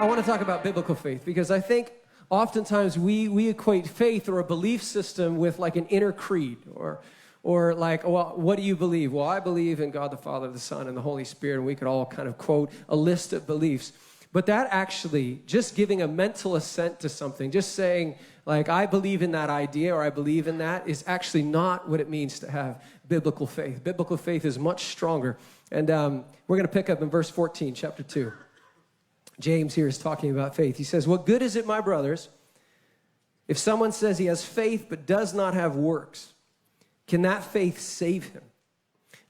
I want to talk about biblical faith because I think oftentimes we equate faith or a belief system with like an inner creed or like, well, what do you believe? Well, I believe in God the Father, the Son, and the Holy Spirit, and we could all kind of quote a list of beliefs. But that actually, just giving a mental assent to something, just saying, like, I believe in that idea or I believe in that is actually not what it means to have biblical faith. Biblical faith is much stronger. And we're going to pick up in verse 14, chapter 2. James here is talking about faith. He says, what good is it, my brothers, if someone says he has faith but does not have works? Can that faith save him?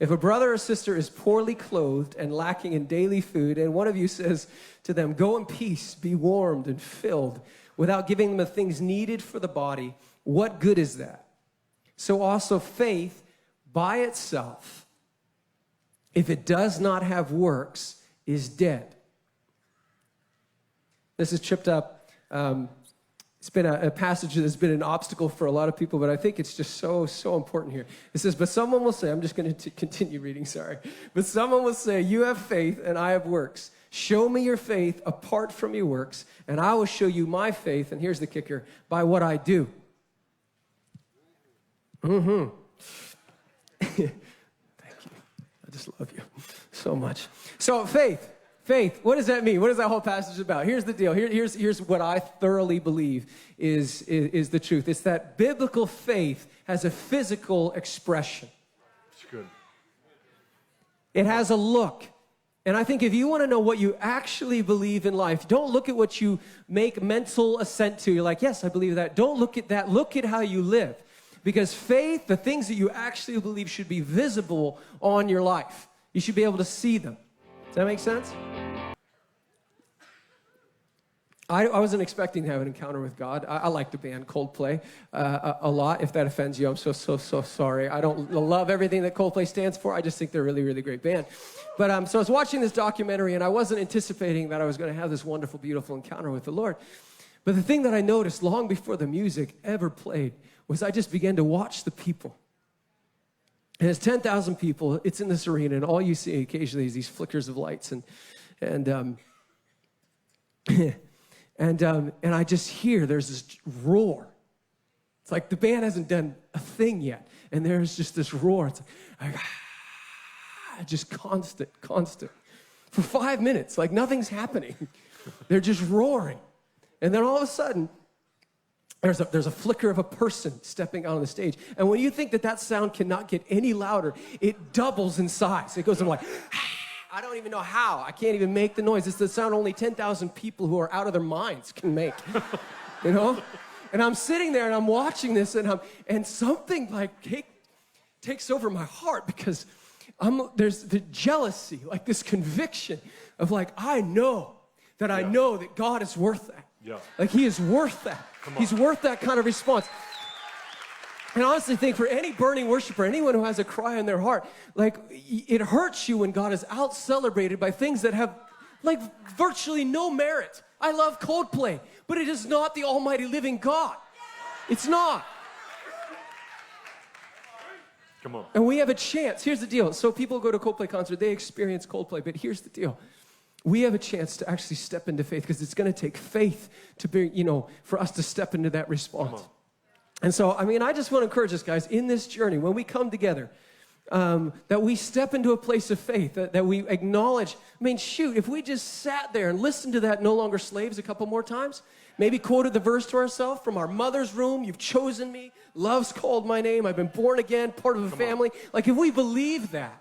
If a brother or sister is poorly clothed and lacking in daily food, and one of you says to them, go in peace, be warmed and filled, without giving them the things needed for the body, what good is that? So also faith by itself, if it does not have works, is dead. This is tripped up. It's been a passage that's been an obstacle for a lot of people, but I think it's just so important here. It says, but someone will say, I'm just going to continue reading, sorry. But someone will say, you have faith and I have works. Show me your faith apart from your works, and I will show you my faith, and here's the kicker, by what I do. Thank you. I just love you so much. So faith, what does that mean? What is that whole passage about? Here's the deal. Here's what I thoroughly believe is the truth. It's that biblical faith has a physical expression. It's good. It has a look. And I think if you want to know what you actually believe in life, don't look at what you make mental assent to. You're like, yes, I believe that. Don't look at that. Look at how you live. Because faith, the things that you actually believe should be visible on your life. You should be able to see them. Does that make sense? I wasn't expecting to have an encounter with God. I like the band Coldplay a lot. If that offends you, I'm so sorry. I don't love everything that Coldplay stands for. I just think they're a really, really great band. But so I was watching this documentary, and I wasn't anticipating that I was going to have this wonderful, beautiful encounter with the Lord. But the thing that I noticed long before the music ever played was I just began to watch the people. And it's 10,000 people. It's in this arena, and all you see occasionally is these flickers of lights, and I just hear there's this roar. It's like the band hasn't done a thing yet, and there's just this roar. It's like just constant. For 5 minutes, like nothing's happening. They're just roaring. And then all of a sudden, there's a flicker of a person stepping out on the stage. And when you think that sound cannot get any louder, it doubles in size. It goes from like, I don't even know how. I can't even make the noise. It's the sound only 10,000 people who are out of their minds can make, you know? And I'm sitting there and I'm watching this and something like takes over my heart because there's the jealousy, like this conviction of like, I know that God is worth that. Yeah. Like he is worth that. He's worth that kind of response. And I honestly think for any burning worshiper, anyone who has a cry in their heart, like it hurts you when God is out-celebrated by things that have like virtually no merit. I love Coldplay, but it is not the almighty living God. It's not. Come on. And we have a chance. Here's the deal. So people go to Coldplay concert, they experience Coldplay, but here's the deal. We have a chance to actually step into faith because it's going to take faith to be, for us to step into that response. And so, I just want to encourage us, guys, in this journey, when we come together, that we step into a place of faith, that we acknowledge, if we just sat there and listened to that No Longer Slaves a couple more times, maybe quoted the verse to ourselves from our mother's room, you've chosen me, love's called my name, I've been born again, part of a family. Like if we believe that.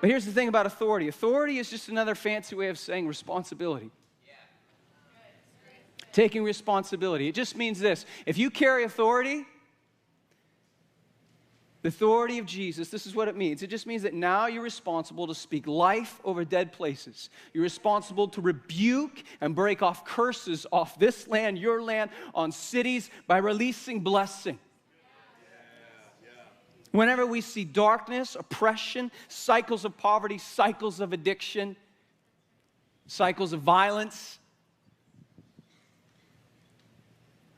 But here's the thing about authority. Authority is just another fancy way of saying responsibility. Taking responsibility. It just means this. If you carry authority, the authority of Jesus, this is what it means. It just means that now you're responsible to speak life over dead places. You're responsible to rebuke and break off curses off this land, your land, on cities by releasing blessing. Whenever we see darkness, oppression, cycles of poverty, cycles of addiction, cycles of violence,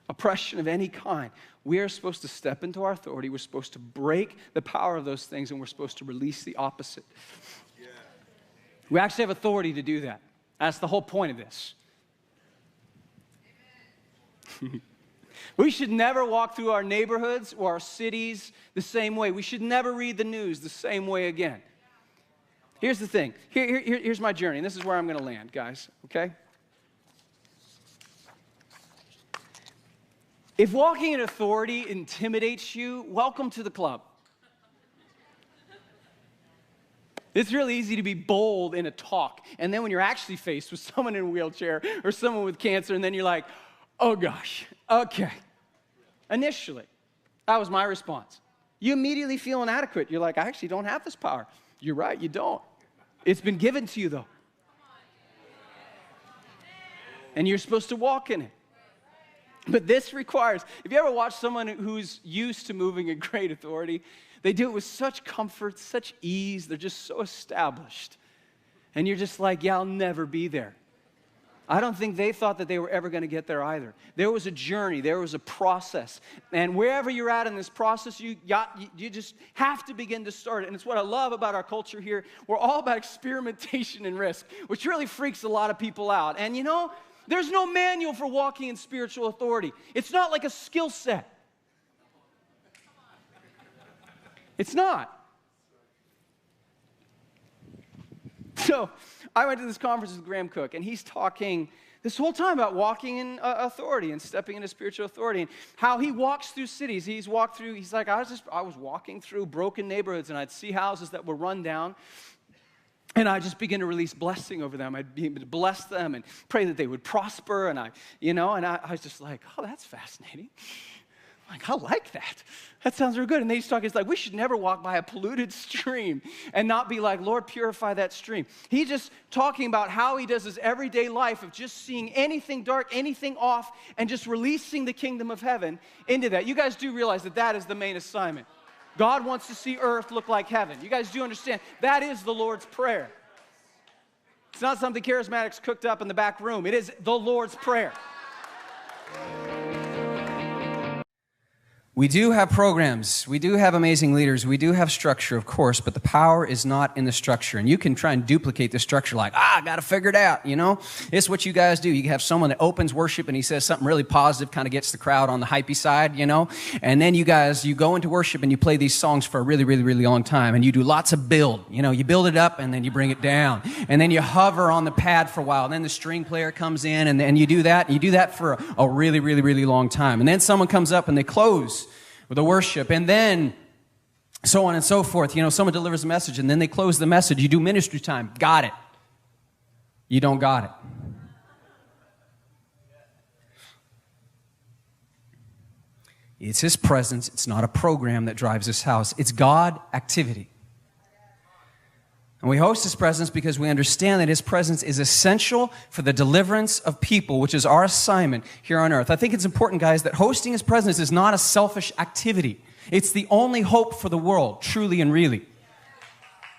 oppression of any kind, we are supposed to step into our authority. We're supposed to break the power of those things, and we're supposed to release the opposite. Yeah. We actually have authority to do that. That's the whole point of this. We should never walk through our neighborhoods or our cities the same way. We should never read the news the same way again. Here's the thing. Here's my journey, and this is where I'm going to land, guys, okay? If walking in authority intimidates you, welcome to the club. It's really easy to be bold in a talk, and then when you're actually faced with someone in a wheelchair or someone with cancer, and then you're like, oh gosh, okay. Initially, that was my response. You immediately feel inadequate. You're like, I actually don't have this power. You're right, you don't. It's been given to you, though. And you're supposed to walk in it. But this requires, if you ever watch someone who's used to moving in great authority, they do it with such comfort, such ease. They're just so established. And you're just like, yeah, I'll never be there. I don't think they thought that they were ever going to get there either. There was a journey. There was a process. And wherever you're at in this process, you just have to begin to start it. And it's what I love about our culture here. We're all about experimentation and risk, which really freaks a lot of people out. And you know, there's no manual for walking in spiritual authority. It's not like a skill set. It's not. So I went to this conference with Graham Cook, and he's talking this whole time about walking in authority and stepping into spiritual authority, and how he walks through cities. He's like, I was walking through broken neighborhoods, and I'd see houses that were run down, and I just begin to release blessing over them. I'd be able to bless them and pray that they would prosper, and I was just like, oh, that's fascinating. I like that. That sounds real good. And then he's talking, it's like, we should never walk by a polluted stream and not be like, Lord, purify that stream. He's just talking about how he does his everyday life of just seeing anything dark, anything off, and just releasing the kingdom of heaven into that. You guys do realize that that is the main assignment. God wants to see earth look like heaven. You guys do understand that is the Lord's Prayer. It's not something charismatics cooked up in the back room. It is the Lord's Prayer. We do have programs, we do have amazing leaders, we do have structure, of course, but the power is not in the structure. And you can try and duplicate the structure like, I got to figure it out, you know? It's what you guys do. You have someone that opens worship and he says something really positive, kind of gets the crowd on the hypey side, you know? And then you go into worship and you play these songs for a really, really, really long time. And you do lots of build, you know? You build it up and then you bring it down. And then you hover on the pad for a while. And then the string player comes in and then you do that. And you do that for a really, really, really long time. And then someone comes up and they close with the worship, and then so on and so forth. You know, someone delivers a message, and then they close the message. You do ministry time. Got it. You don't got it. It's His presence. It's not a program that drives this house. It's God activity. And we host His presence because we understand that His presence is essential for the deliverance of people, which is our assignment here on earth. I think it's important, guys, that hosting His presence is not a selfish activity. It's the only hope for the world, truly and really.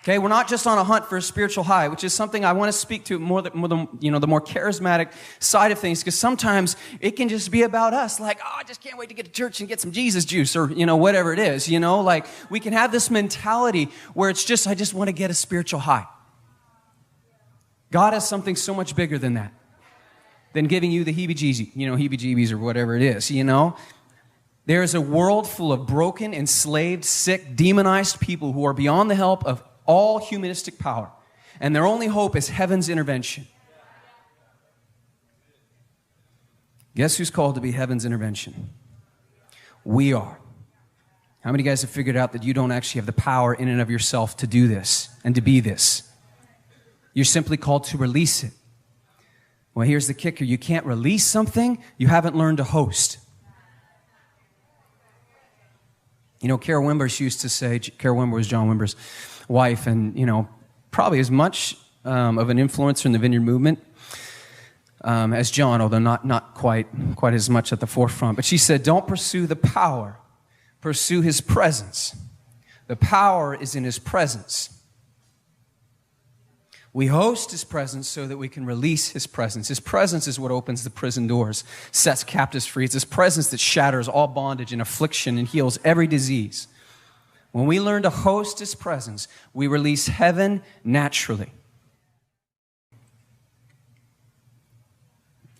Okay, we're not just on a hunt for a spiritual high, which is something I want to speak to the more charismatic side of things, because sometimes it can just be about us, like, oh, I just can't wait to get to church and get some Jesus juice, or, whatever it is, like we can have this mentality where it's just, I just want to get a spiritual high. God has something so much bigger than that, than giving you the heebie-jeebies or whatever it is, There is a world full of broken, enslaved, sick, demonized people who are beyond the help of all humanistic power, and their only hope is heaven's intervention. Guess who's called to be heaven's intervention? We are. How many guys have figured out that you don't actually have the power in and of yourself to do this and to be this? You're simply called to release it. Well, here's the kicker. You can't release something you haven't learned to host. Kara Wimber used to say, Kara Wimber was John Wimber's wife, and, probably as much of an influencer in the Vineyard movement as John, although not quite as much at the forefront. But she said, don't pursue the power, pursue His presence. The power is in His presence. We host His presence so that we can release His presence. His presence is what opens the prison doors, sets captives free. It's His presence that shatters all bondage and affliction and heals every disease. When we learn to host His presence, we release heaven naturally.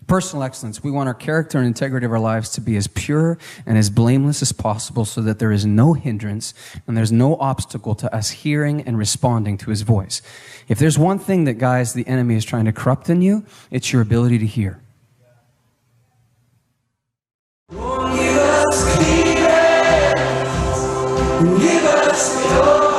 Personal excellence. We want our character and integrity of our lives to be as pure and as blameless as possible so that there is no hindrance and there's no obstacle to us hearing and responding to his voice. If there's one thing that, guys, the enemy is trying to corrupt in you, it's your ability to hear. Give us clear, give us your